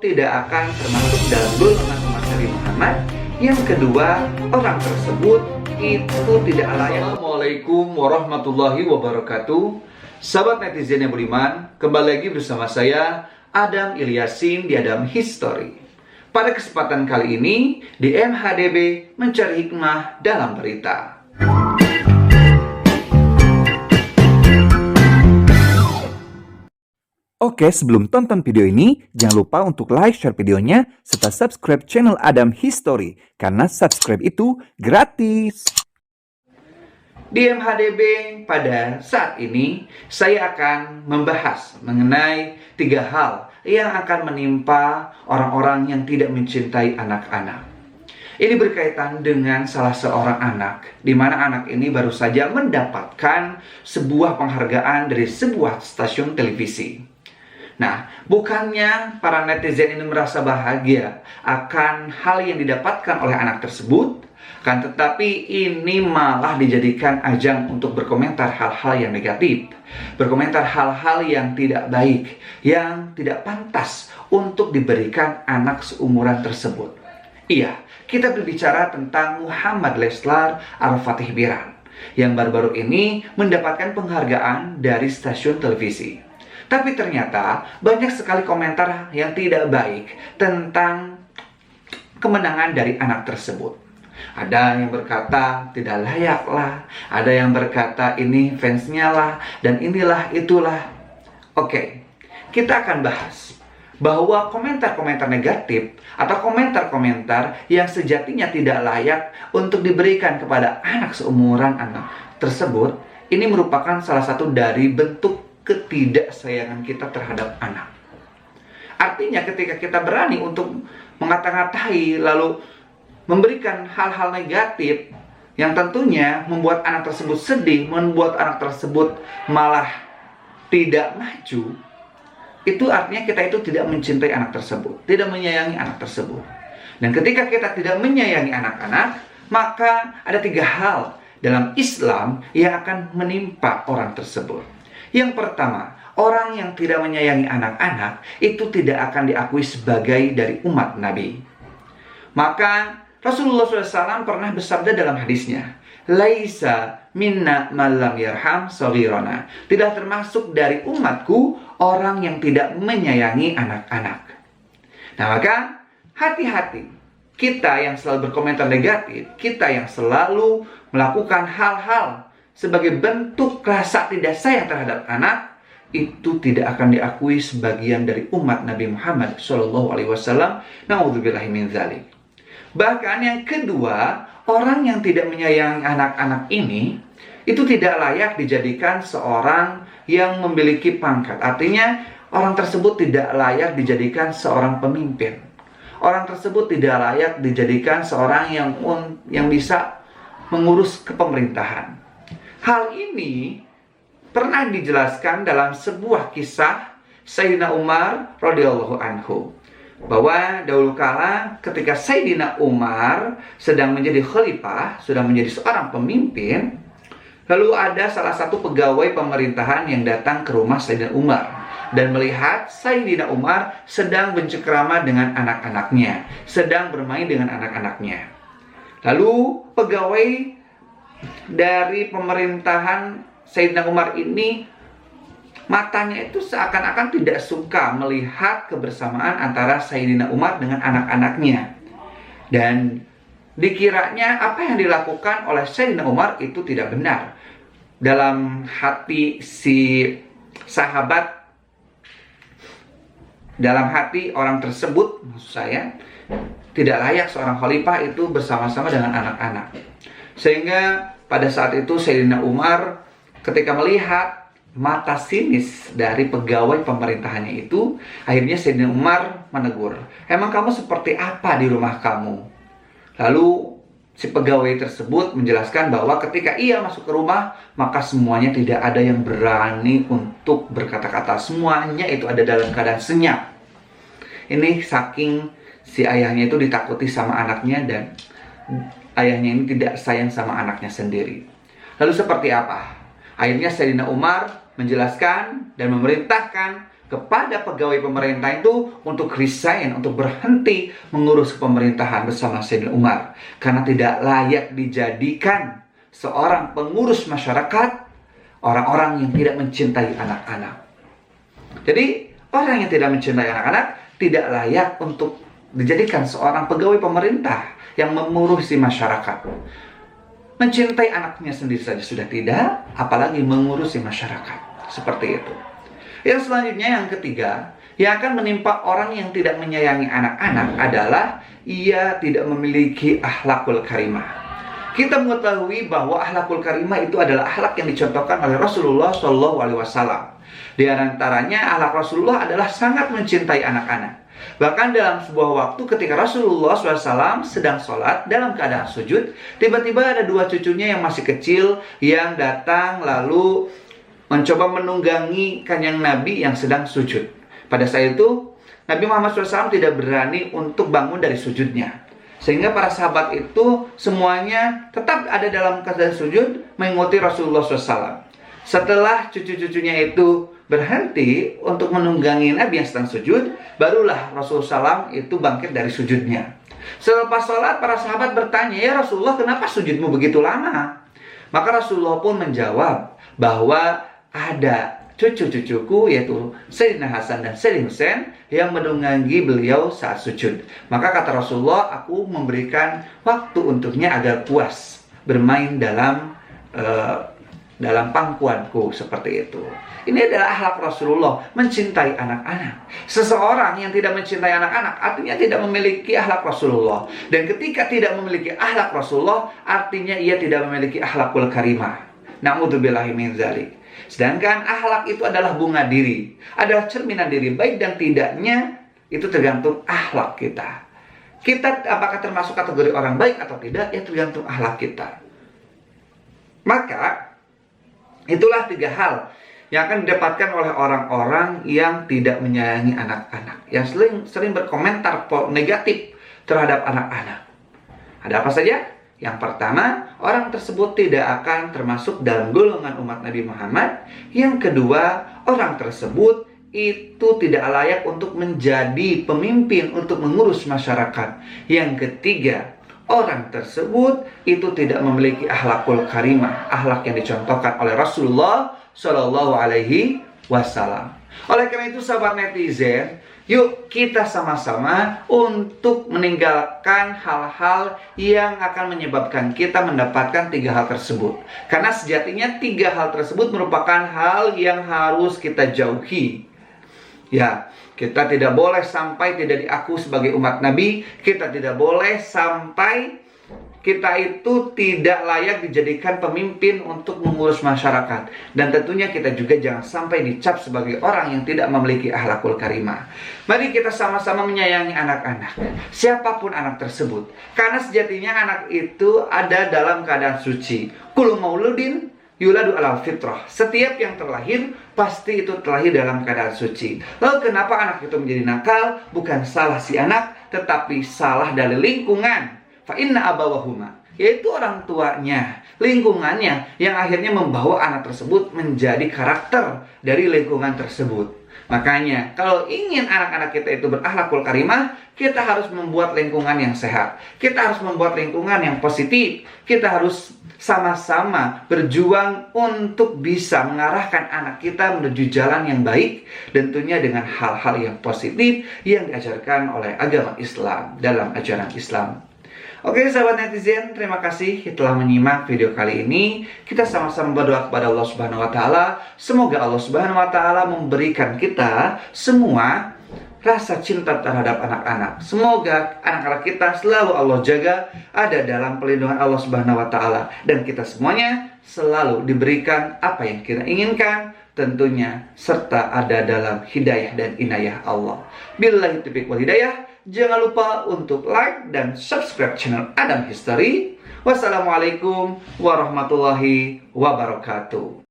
tidak akan termasuk dalam golongan umat Nabi Muhammad. Yang kedua, orang tersebut itu tidak layak. Assalamualaikum warahmatullahi wabarakatuh. Sahabat netizen yang beriman, kembali lagi bersama saya Adam Ilyasin di Adam History. Pada kesempatan kali ini di MHDB mencari hikmah dalam berita. Oke, sebelum tonton video ini, jangan lupa untuk like, share videonya, serta subscribe channel Adam History, karena subscribe itu gratis. Di MHDB pada saat ini, saya akan membahas mengenai 3 hal yang akan menimpa orang-orang yang tidak mencintai anak-anak. Ini berkaitan dengan salah seorang anak, di mana anak ini baru saja mendapatkan sebuah penghargaan dari sebuah stasiun televisi. Nah, bukannya para netizen ini merasa bahagia akan hal yang didapatkan oleh anak tersebut, kan tetapi ini malah dijadikan ajang untuk berkomentar hal-hal yang negatif, berkomentar hal-hal yang tidak baik, yang tidak pantas untuk diberikan anak seumuran tersebut. Iya, kita berbicara tentang Muhammad Leslar Al-Fatih Biran, yang baru-baru ini mendapatkan penghargaan dari stasiun televisi. Tapi ternyata banyak sekali komentar yang tidak baik tentang kemenangan dari anak tersebut. Ada yang berkata tidak layak lah, ada yang berkata ini fansnya lah, dan inilah itulah. Oke, kita akan bahas bahwa komentar-komentar negatif atau komentar-komentar yang sejatinya tidak layak untuk diberikan kepada anak seumuran anak tersebut, ini merupakan salah satu dari bentuk ketidaksayangan kita terhadap anak. Artinya ketika kita berani untuk mengata-ngatai lalu memberikan hal-hal negatif yang tentunya membuat anak tersebut sedih, membuat anak tersebut malah tidak maju, itu artinya kita itu tidak mencintai anak tersebut, tidak menyayangi anak tersebut. Dan ketika kita tidak menyayangi anak-anak, maka ada 3 hal dalam Islam yang akan menimpa orang tersebut. Yang pertama, orang yang tidak menyayangi anak-anak itu tidak akan diakui sebagai dari umat Nabi. Maka Rasulullah SAW pernah bersabda dalam hadisnya, Laisa minna malam yarham saghirana. Tidak termasuk dari umatku orang yang tidak menyayangi anak-anak. Nah maka hati-hati, kita yang selalu berkomentar negatif, kita yang selalu melakukan hal-hal sebagai bentuk rasa tidak sayang terhadap anak, itu tidak akan diakui sebagian dari umat Nabi Muhammad SAW. Na'udzubillahi min dzalik. Bahkan yang kedua, orang yang tidak menyayangi anak-anak ini itu tidak layak dijadikan seorang yang memiliki pangkat. Artinya orang tersebut tidak layak dijadikan seorang pemimpin. Orang tersebut tidak layak dijadikan seorang yang bisa mengurus kepemerintahan. Hal ini pernah dijelaskan dalam sebuah kisah Sayyidina Umar radhiyallahu anhu, bahwa dahulu kala ketika Sayyidina Umar sedang menjadi khalifah, sedang menjadi seorang pemimpin, lalu ada salah satu pegawai pemerintahan yang datang ke rumah Sayyidina Umar dan melihat Sayyidina Umar sedang bercengkrama dengan anak-anaknya, sedang bermain dengan anak-anaknya. Lalu pegawai dari pemerintahan Sayyidina Umar ini matanya itu seakan-akan tidak suka melihat kebersamaan antara Sayyidina Umar dengan anak-anaknya. Dan dikiranya apa yang dilakukan oleh Sayyidina Umar itu tidak benar. Dalam hati si sahabat, dalam hati orang tersebut, maksud saya, tidak layak seorang khalifah itu bersama-sama dengan anak-anak. Sehingga pada saat itu Sayyidina Umar ketika melihat mata sinis dari pegawai pemerintahannya itu, akhirnya Sayyidina Umar menegur, emang kamu seperti apa di rumah kamu? Lalu si pegawai tersebut menjelaskan bahwa ketika ia masuk ke rumah, maka semuanya tidak ada yang berani untuk berkata-kata. Semuanya itu ada dalam keadaan senyap. Ini saking si ayahnya itu ditakuti sama anaknya dan ayahnya ini tidak sayang sama anaknya sendiri. Lalu seperti apa? Akhirnya Sayyidina Umar menjelaskan dan memerintahkan kepada pegawai pemerintah itu untuk resign, untuk berhenti mengurus pemerintahan bersama Sayyidina Umar. Karena tidak layak dijadikan seorang pengurus masyarakat orang-orang yang tidak mencintai anak-anak. Jadi orang yang tidak mencintai anak-anak tidak layak untuk dijadikan seorang pegawai pemerintah yang mengurusi masyarakat. Mencintai anaknya sendiri saja sudah tidak, apalagi mengurusi masyarakat. Seperti itu. Yang selanjutnya, yang ketiga, yang akan menimpa orang yang tidak menyayangi anak-anak adalah ia tidak memiliki akhlakul karimah. Kita mengetahui bahwa akhlakul karimah itu adalah akhlak yang dicontohkan oleh Rasulullah SAW. Di antaranya akhlak Rasulullah adalah sangat mencintai anak-anak. Bahkan dalam sebuah waktu ketika Rasulullah SAW sedang sholat dalam keadaan sujud, tiba-tiba ada dua cucunya yang masih kecil yang datang lalu mencoba menunggangi kanjeng Nabi yang sedang sujud. Pada saat itu, Nabi Muhammad SAW tidak berani untuk bangun dari sujudnya. Sehingga para sahabat itu semuanya tetap ada dalam keadaan sujud mengikuti Rasulullah SAW. Setelah cucu-cucunya itu berhenti untuk menunggangi Nabi yang sedang sujud, barulah Rasulullah SAW itu bangkit dari sujudnya. Selepas sholat, para sahabat bertanya, "Ya Rasulullah, kenapa sujudmu begitu lama?" Maka Rasulullah pun menjawab bahwa ada cucu-cucuku yaitu Sayyidina Hasan dan Sayyidina Husain yang menunggangi beliau saat sujud. Maka kata Rasulullah, aku memberikan waktu untuknya agar puas bermain dalam pangkuanku, seperti itu. Ini adalah akhlak Rasulullah, mencintai anak-anak. Seseorang yang tidak mencintai anak-anak artinya tidak memiliki akhlak Rasulullah. Dan ketika tidak memiliki akhlak Rasulullah, artinya ia tidak memiliki akhlakul karimah. Na'udzubillahi min dzalik. Sedangkan akhlak itu adalah bunga diri, adalah cerminan diri, baik dan tidaknya itu tergantung akhlak kita. Kita apakah termasuk kategori orang baik atau tidak, ya tergantung akhlak kita. Maka itulah tiga hal yang akan didapatkan oleh orang-orang yang tidak menyayangi anak-anak, yang sering berkomentar negatif terhadap anak-anak. Ada apa saja? Yang pertama, orang tersebut tidak akan termasuk dalam golongan umat Nabi Muhammad. Yang kedua, orang tersebut itu tidak layak untuk menjadi pemimpin untuk mengurus masyarakat. Yang ketiga, orang tersebut itu tidak memiliki akhlakul karimah, akhlak yang dicontohkan oleh Rasulullah Shallallahu Alaihi Wasallam. Oleh karena itu, sahabat netizen, yuk kita sama-sama untuk meninggalkan hal-hal yang akan menyebabkan kita mendapatkan tiga hal tersebut. Karena sejatinya tiga hal tersebut merupakan hal yang harus kita jauhi. Ya, kita tidak boleh sampai tidak diaku sebagai umat Nabi. Kita tidak boleh sampai kita itu tidak layak dijadikan pemimpin untuk mengurus masyarakat. Dan tentunya kita juga jangan sampai dicap sebagai orang yang tidak memiliki akhlakul karimah. Mari kita sama-sama menyayangi anak-anak, siapapun anak tersebut. Karena sejatinya anak itu ada dalam keadaan suci. Kullu mauludin yuladu alal fitrah. Setiap yang terlahir pasti itu terlahir dalam keadaan suci. Lalu kenapa anak itu menjadi nakal? Bukan salah si anak, tetapi salah dari lingkungan. Fa inna abawahuma, yaitu orang tuanya, lingkungannya yang akhirnya membawa anak tersebut menjadi karakter dari lingkungan tersebut. Makanya kalau ingin anak-anak kita itu berakhlakul karimah, kita harus membuat lingkungan yang sehat. Kita harus membuat lingkungan yang positif. Kita harus sama-sama berjuang untuk bisa mengarahkan anak kita menuju jalan yang baik, dan tentunya dengan hal-hal yang positif yang diajarkan oleh agama Islam dalam ajaran Islam. Oke sahabat netizen, terima kasih telah menyimak video kali ini. Kita sama-sama berdoa kepada Allah Subhanahu wa Ta'ala. Semoga Allah Subhanahu wa Ta'ala memberikan kita semua rasa cinta terhadap anak-anak. Semoga anak-anak kita selalu Allah jaga, ada dalam pelindungan Allah Subhanahu wa Ta'ala, dan kita semuanya selalu diberikan apa yang kita inginkan, tentunya serta ada dalam hidayah dan inayah Allah. Billahi taufiq wal hidayah. Jangan lupa untuk like dan subscribe channel Adam History. Wassalamualaikum warahmatullahi wabarakatuh.